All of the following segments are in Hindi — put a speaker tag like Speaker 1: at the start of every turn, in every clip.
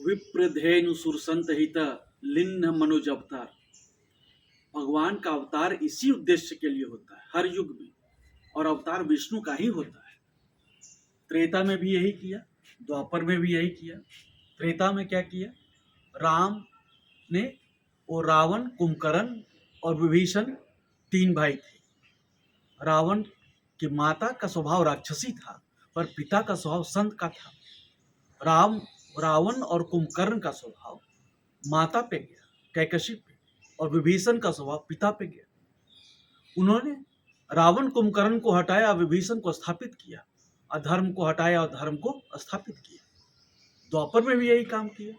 Speaker 1: विप्रधेनु सुरसंत हित लिन्न मनुज अवतार। भगवान का अवतार इसी उद्देश्य के लिए होता है हर युग में, और अवतार विष्णु का ही होता है। त्रेता में भी यही किया, द्वापर में भी यही किया। त्रेता में क्या किया? राम ने, वो रावण, कुंभकर्ण और विभीषण तीन भाई थे। रावण की माता का स्वभाव राक्षसी था, पर पिता का स्वभाव संत का था। रावण और कुंभकर्ण का स्वभाव माता पे गया, कैकसी पे, और विभीषण का स्वभाव पिता पे गया। उन्होंने रावण कुंभकर्ण को हटाया, विभीषण को स्थापित किया। अधर्म को हटाया और धर्म को स्थापित किया। द्वापर में भी यही काम किया।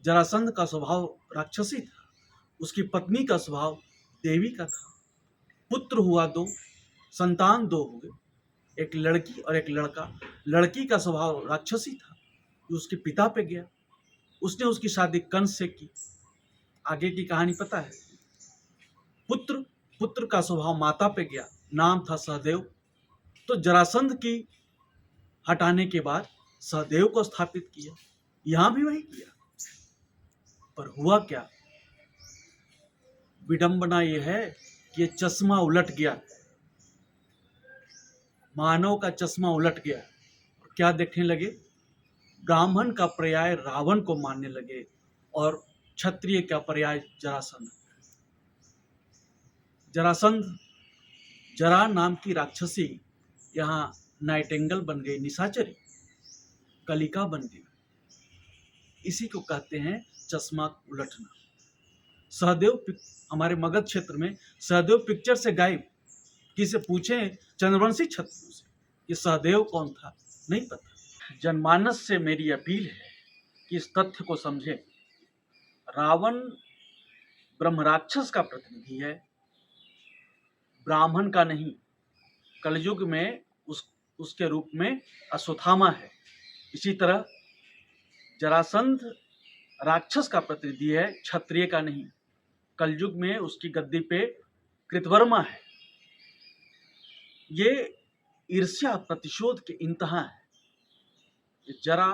Speaker 1: जरासंध का स्वभाव राक्षसी था, उसकी पत्नी का स्वभाव देवी का था। पुत्र हुआ दो, संतान दो हुए, एक लड़की और एक लड़का। लड़की का स्वभाव राक्षसी था, जो उसके पिता पे गया। उसने उसकी शादी कंस से की। आगे की कहानी पता है। पुत्र का स्वभाव माता पे गया, नाम था सहदेव। तो जरासंध की हटाने के बाद सहदेव को स्थापित किया। यहां भी वही किया, पर हुआ क्या? विडंबना यह है कि ये चश्मा उलट गया, मानव का चश्मा उलट गया। क्या देखने लगे? ब्राह्मण का पर्याय रावण को मानने लगे और क्षत्रिय का पर्याय जरासंध। जरा नाम की राक्षसी यहाँ नाइटेंगल बन गई, निशाचरी, कलिका बन गई। इसी को कहते हैं चश्मा उलटना। सहदेव हमारे मगध क्षेत्र में सहदेव पिक्चर से गायब। किसे पूछें चंद्रवंशी क्षत्रियों से कि सहदेव कौन था, नहीं पता। जनमानस से मेरी अपील है कि इस तथ्य को समझें। रावण ब्रह्म राक्षस का प्रतिनिधि है, ब्राह्मण का नहीं। कलयुग में उसके रूप में अश्वत्थामा है। इसी तरह जरासंध राक्षस का प्रतिनिधि है, क्षत्रिय का नहीं। कलयुग में उसकी गद्दी पे कृतवर्मा है। ये ईर्ष्या प्रतिशोध के इंतहा है। जरा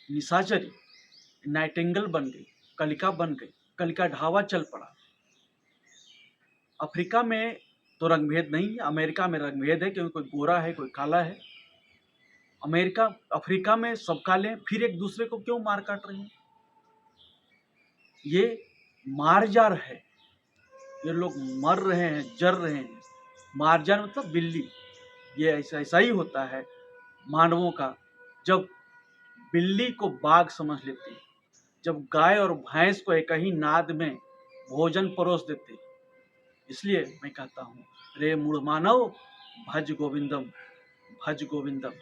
Speaker 1: निशाचरी नाइटेंगल बन गई, कलिका बन गई, कलिका ढावा चल पड़ा। अफ्रीका में तो रंगभेद नहीं है, अमेरिका में रंगभेद है, क्योंकि कोई गोरा है, कोई काला है। अफ्रीका में सब काले, फिर एक दूसरे को क्यों मार काट रहे हैं? ये मारजार है। ये लोग मर रहे हैं, जर रहे हैं। मारजार मतलब बिल्ली। ये ऐसा ही होता है मानवों का। जब बिल्ली को बाघ समझ लेते, जब गाय और भैंस को एक ही नाद में भोजन परोस देते। इसलिए मैं कहता हूँ, रे मूढ़ मानव, भज गोविंदम, भज गोविंदम।